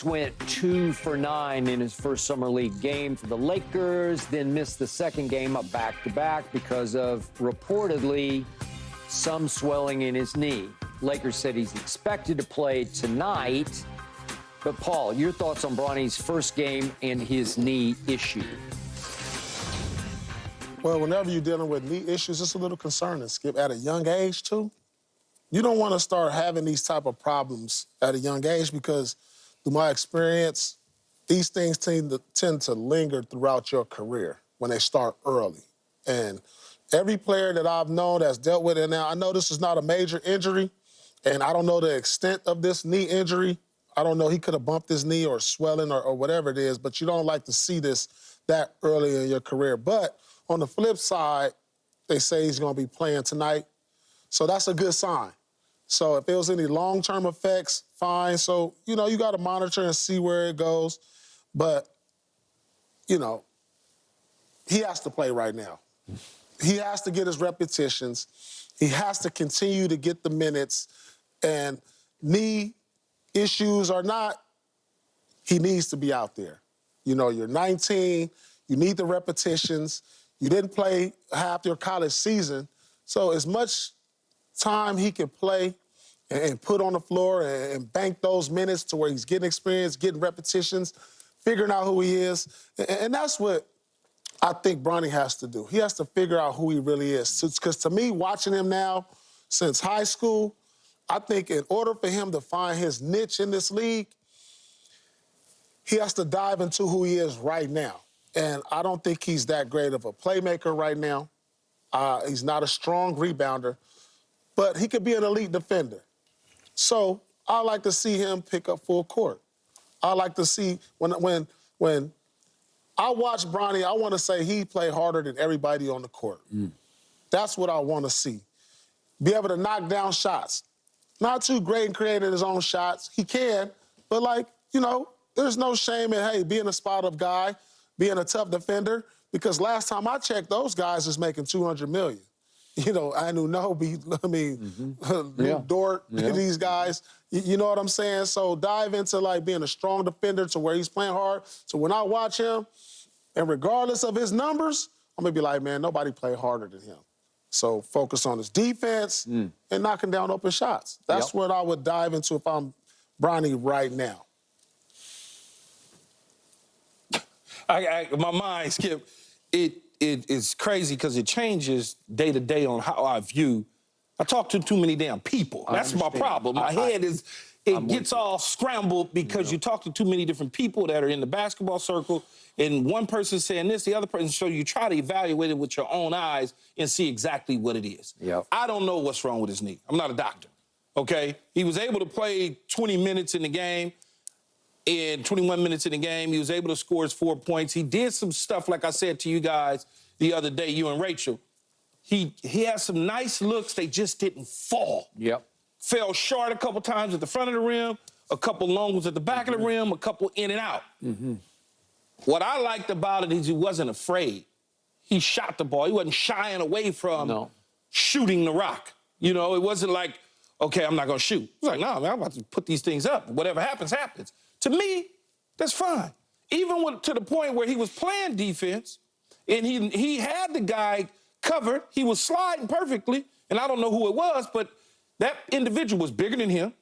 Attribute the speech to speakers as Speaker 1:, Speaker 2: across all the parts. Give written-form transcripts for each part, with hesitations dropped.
Speaker 1: Went 2 for 9 in his first summer league game for the Lakers, then missed the second game up back-to-back because of reportedly some swelling in his knee. Lakers said he's expected to play tonight. But Paul, your thoughts on Bronny's first game and his knee issue?
Speaker 2: Well, whenever you're dealing with knee issues, it's a little concerning, Skip, at a young age, too. You don't want to start having these type of problems at a young age because, through my experience, these things tend to linger throughout your career when they start early. And every player that I've known that's dealt with it now, I know this is not a major injury, and I don't know the extent of this knee injury. I don't know, he could have bumped his knee or swelling or whatever it is, but you don't like to see this that early in your career. But on the flip side, they say he's going to be playing tonight, so that's a good sign. So if there was any long-term effects, fine. So, you know, you got to monitor and see where it goes. But, you know, he has to play right now. He has to get his repetitions. He has to continue to get the minutes. And knee issues or not, he needs to be out there. You know, you're 19. You need the repetitions. You didn't play half your college season. So as much time he can play and put on the floor and bank those minutes to where he's getting experience, getting repetitions, figuring out who he is. And that's what I think Bronny has to do. He has to figure out who he really is. Because to me, watching him now since high school, I think in order for him to find his niche in this league, he has to dive into who he is right now. And I don't think he's that great of a playmaker right now. He's not a strong rebounder, but he could be an elite defender. So I like to see him pick up full court. I like to see when I watch Bronny, I want to say he played harder than everybody on the court. That's what I want to see. Be able to knock down shots. Not too great in creating his own shots. He can, but like, you know, there's no shame in, hey, being a spot-up guy, being a tough defender, because last time I checked, those guys is making $200 million. You know, Anunoby, Dort, these guys, you know what I'm saying? So dive into, like, being a strong defender to where he's playing hard. So when I watch him, and regardless of his numbers, I'm going to be like, man, nobody played harder than him. So focus on his defense and knocking down open shots. That's what I would dive into if I'm Bronny right now.
Speaker 3: My mind, Skip, it is crazy because it changes day to day on how I view. I talk to too many damn people. That's my problem. My head gets all scrambled because you talk to too many different people that are in the basketball circle, and one person saying this, the other person, so you try to evaluate it with your own eyes and see exactly what it is. I don't know what's wrong with his knee. I'm not a doctor, okay? He was able to play 20 minutes in the game. In 21 minutes in the game, he was able to score his 4 points. He did some stuff, like I said to you guys the other day, you and Rachel. He had some nice looks. They just didn't fall. Fell short a couple times at the front of the rim, a couple long ones at the back of the rim, a couple in and out. What I liked about it is he wasn't afraid. He shot the ball. He wasn't shying away from shooting the rock. You know, it wasn't like, okay, I'm not going to shoot. He was like, no, man, I'm about to put these things up. Whatever happens, happens. To me, that's fine. Even to the point where he was playing defense and he had the guy covered. He was sliding perfectly, and I don't know who it was, but that individual was bigger than him,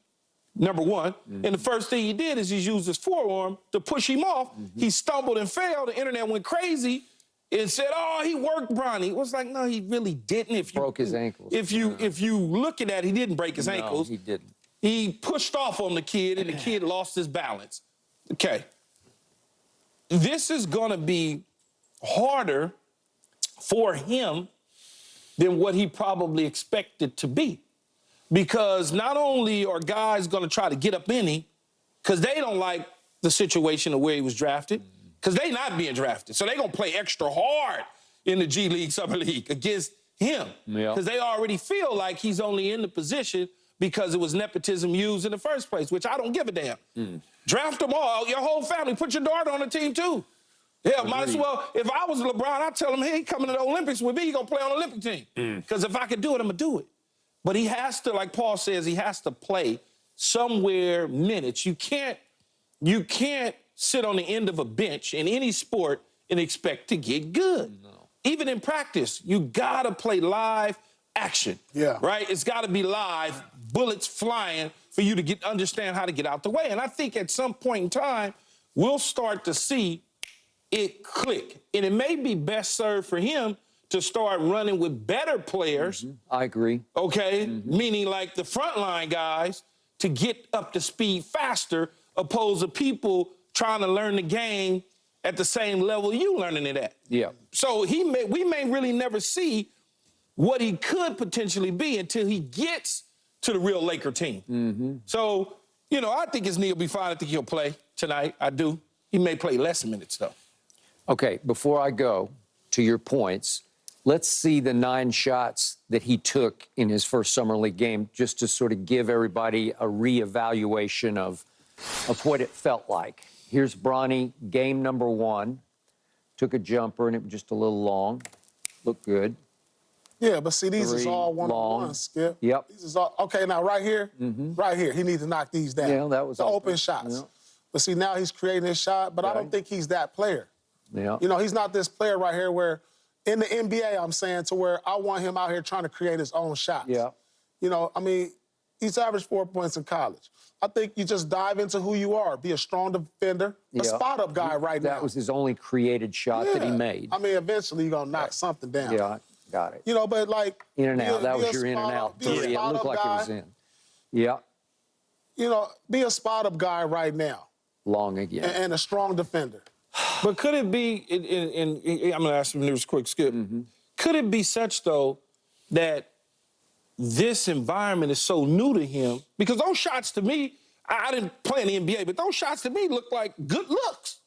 Speaker 3: number one. And the first thing he did is he used his forearm to push him off. He stumbled and fell. The internet went crazy and said, oh, he worked Bronny. It was like, no, he really didn't. If you,
Speaker 1: broke his ankles.
Speaker 3: If you look at that, he didn't break his ankles.
Speaker 1: He didn't.
Speaker 3: He pushed off on the kid, and the kid lost his balance. Okay. This is going to be harder for him than what he probably expected to be. Because not only are guys going to try to get up in him, because they don't like the situation of where he was drafted, because they not being drafted. So they're going to play extra hard in the G League, Summer League against him. Because they already feel like he's only in the position because it was nepotism used in the first place, which I don't give a damn. Draft them all, your whole family, put your daughter on the team too. Yeah, might as well, if I was LeBron, I'd tell him, hey, he coming to the Olympics with me, he gonna play on the Olympic team. Because if I could do it, I'm gonna do it. But he has to, like Paul says, he has to play somewhere minutes. You can't You can't sit on the end of a bench in any sport and expect to get good. No. Even in practice, you gotta play live action.
Speaker 2: Yeah.
Speaker 3: Right? It's gotta be live, bullets flying for you to understand how to get out the way. And I think at some point in time, we'll start to see it click. And it may be best served for him to start running with better players.
Speaker 1: I agree.
Speaker 3: Okay? Meaning like the frontline guys to get up to speed faster, opposed to people trying to learn the game at the same level you learning it at.
Speaker 1: Yeah.
Speaker 3: So we may really never see what he could potentially be until he gets to the real Laker team. So, you know, I think his knee will be fine. I think he'll play tonight. I do. He may play less minutes, though.
Speaker 1: Okay, before I go to your points, let's see the 9 shots that he took in his first Summer League game, just to sort of give everybody a reevaluation of what it felt like. Here's Bronny, game number 1. Took a jumper, and it was just a little long. Looked good.
Speaker 2: Yeah, but see, these
Speaker 1: 3
Speaker 2: is all
Speaker 1: long.
Speaker 2: one-on-one, Skip.
Speaker 1: Yep.
Speaker 2: These is all, okay, now right here, he needs to knock these down.
Speaker 1: Yeah, that was
Speaker 2: the
Speaker 1: open.
Speaker 2: open shots.
Speaker 1: Yeah.
Speaker 2: But see, now he's creating his shot, but I don't think he's that player.
Speaker 1: Yeah.
Speaker 2: You know, he's not this player right here where, in the NBA, I'm saying, to where I want him out here trying to create his own shots.
Speaker 1: Yeah.
Speaker 2: You know, I mean, he's averaged 4 points in college. I think you just dive into who you are, be a strong defender, a spot-up guy right now.
Speaker 1: That was his only created shot that he made.
Speaker 2: I mean, eventually you're going to knock something down.
Speaker 1: Yeah, got it.
Speaker 2: You know, but like...
Speaker 1: In and out. That
Speaker 2: be
Speaker 1: was
Speaker 2: a
Speaker 1: your in and
Speaker 2: spot-up-
Speaker 1: out
Speaker 2: be a
Speaker 1: 3. It looked
Speaker 2: spot-up
Speaker 1: like
Speaker 2: guy.
Speaker 1: it was in. Yeah,
Speaker 2: You know, be a spot-up guy right now.
Speaker 1: long again.
Speaker 2: And a strong defender.
Speaker 3: But could it be, I'm going to ask him this quick, Skip. Could it be such, though, that this environment is so new to him? Because those shots to me, I didn't play in the NBA, but those shots to me look like good looks.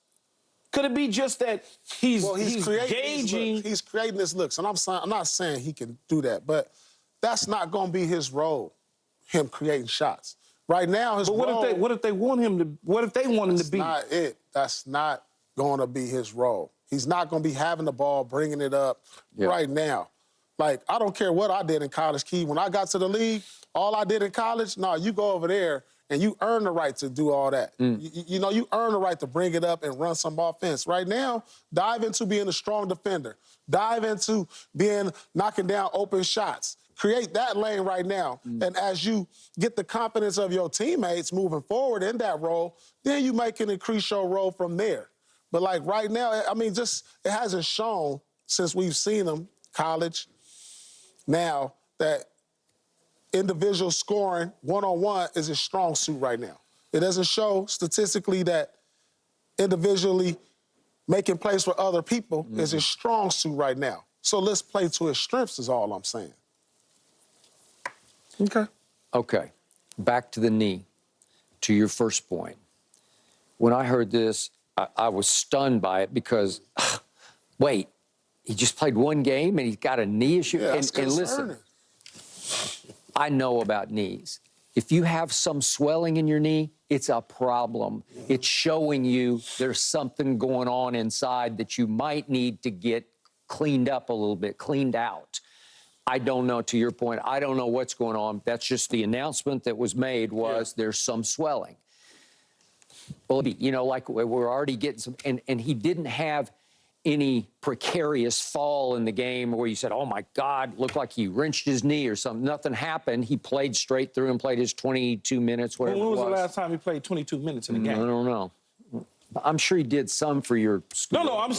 Speaker 3: Could it be just that he's gauging?
Speaker 2: He's creating his looks. And I'm not saying he can do that, but that's not going to be his role, him creating shots. Right now, his
Speaker 3: But
Speaker 2: role...
Speaker 3: what if they want him to be?
Speaker 2: That's not it. That's not going to be his role. He's not going to be having the ball, bringing it up right now. Like, I don't care what I did in college, Key. When I got to the league, all I did in college, you go over there and you earn the right to do all that. You know, you earn the right to bring it up and run some offense. Right now, dive into being a strong defender. Dive into knocking down open shots. Create that lane right now. And as you get the confidence of your teammates moving forward in that role, then you can increase your role from there. But like right now, I mean, just it hasn't shown since we've seen him, college, now that individual scoring one-on-one is his strong suit right now. It doesn't show statistically that individually making plays for other people is his strong suit right now. So let's play to his strengths is all I'm saying.
Speaker 1: Okay, back to the knee, to your first point. When I heard this, I was stunned by it because, wait, he just played one game and he's got a knee issue?
Speaker 2: Yeah,
Speaker 1: and listen, I know about knees. If you have some swelling in your knee, it's a problem. It's showing you there's something going on inside that you might need to get cleaned up a little bit, cleaned out. I don't know, to your point, I don't know what's going on. That's just the announcement that was made was there's some swelling. Well, you know, like we're already getting some, and he didn't have any precarious fall in the game where you said, oh my God, looked like he wrenched his knee or something. Nothing happened. He played straight through and played his 22 minutes, whatever
Speaker 3: When was
Speaker 1: it was.
Speaker 3: the last time he played 22 minutes in a game?
Speaker 1: I don't know. I'm sure he did some for your school.
Speaker 3: No, I'm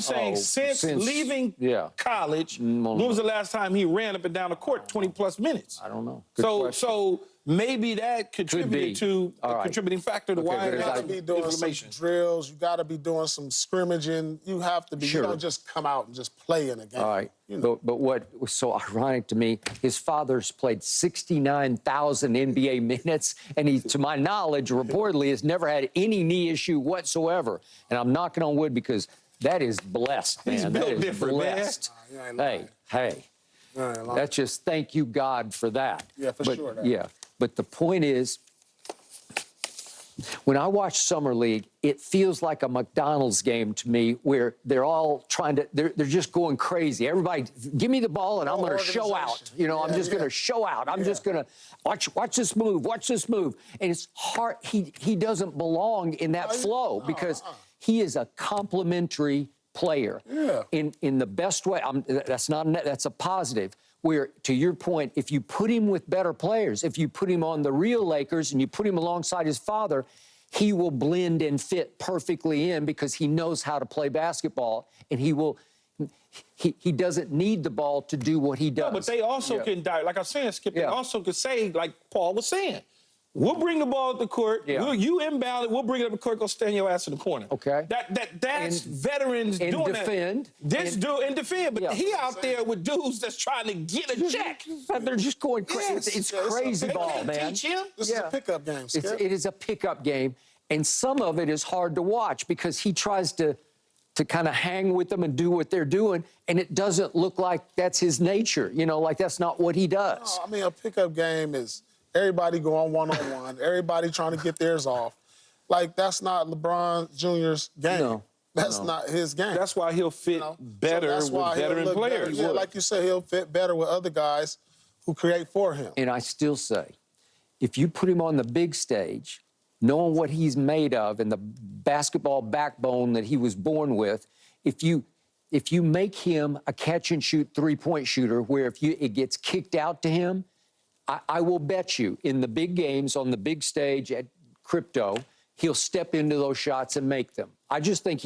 Speaker 3: saying since leaving college, when was the last time he ran up and down the court 20-plus minutes?
Speaker 1: I don't know.
Speaker 3: So maybe that contributed to a contributing factor to why
Speaker 2: You got to be doing some drills. You got to be doing some scrimmaging. You have to be. You don't just come out and just play in a game.
Speaker 1: All right.
Speaker 2: You know.
Speaker 1: But what was so ironic to me, his father's played 69,000 NBA minutes, and he, to my knowledge, reportedly has never had any knee issue whatsoever. And I'm knocking on wood because that is blessed, man.
Speaker 3: He's built
Speaker 1: that is
Speaker 3: different,
Speaker 1: blessed.
Speaker 2: Man.
Speaker 1: Hey. That's just thank you, God, for that.
Speaker 2: Yeah, for sure.
Speaker 1: Yeah. But the point is, When I watch Summer League, it feels like a McDonald's game to me where they're all trying to, they're just going crazy. Everybody, give me the ball and I'm going to show out. You know, I'm just going to show out. I'm just going to watch this move, watch this move. And it's hard. He doesn't belong in that flow because he is a complimentary player in the best way. That's a positive. Where, to your point, if you put him with better players, if you put him on the real Lakers and you put him alongside his father, he will blend and fit perfectly in because he knows how to play basketball, and he doesn't need the ball to do what he does.
Speaker 3: No, but they also can, like I was saying, Skip, they also could say, like Paul was saying, we'll bring the ball up the court. You inbound it. We'll bring it up the court. Go stand your ass in the corner.
Speaker 1: Okay.
Speaker 3: That's veterans
Speaker 1: and
Speaker 3: doing
Speaker 1: defend.
Speaker 3: That. This dude and defend. But he out there with dudes that's trying to get a check.
Speaker 1: They're just going crazy. It's crazy ball, man.
Speaker 3: Teach him.
Speaker 2: This is a pickup game, Skip.
Speaker 1: It is a pickup game, and some of it is hard to watch because he tries to kind of hang with them and do what they're doing, and it doesn't look like that's his nature. You know, like that's not what he does.
Speaker 2: No, I mean, a pickup game is everybody going one-on-one, everybody trying to get theirs off. Like, that's not LeBron Jr.'s game.
Speaker 1: No.
Speaker 2: That's not his game.
Speaker 3: That's why he'll fit better with veteran players.
Speaker 2: Yeah, like you said, he'll fit better with other guys who create for him.
Speaker 1: And I still say, if you put him on the big stage, knowing what he's made of and the basketball backbone that he was born with, if you make him a catch-and-shoot three-point shooter where it gets kicked out to him, I will bet you in the big games on the big stage at Crypto, he'll step into those shots and make them. I just think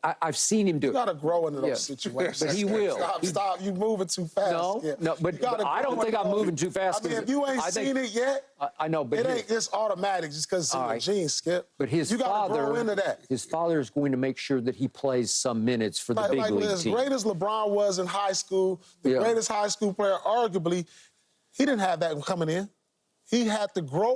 Speaker 1: I've seen him do it.
Speaker 2: You got to grow into those situations.
Speaker 1: But he will.
Speaker 2: Stop. You moving too fast.
Speaker 1: No, but I don't think I'm moving too fast.
Speaker 2: I mean, if you ain't seen it yet,
Speaker 1: I know, but
Speaker 2: it ain't just automatic just because it's in the genes, Skip.
Speaker 1: But you gotta grow into that. His father is going to make sure that he plays some minutes for the big league
Speaker 2: as
Speaker 1: team.
Speaker 2: Great as LeBron was in high school, the greatest high school player, arguably, he didn't have that coming in. He had to grow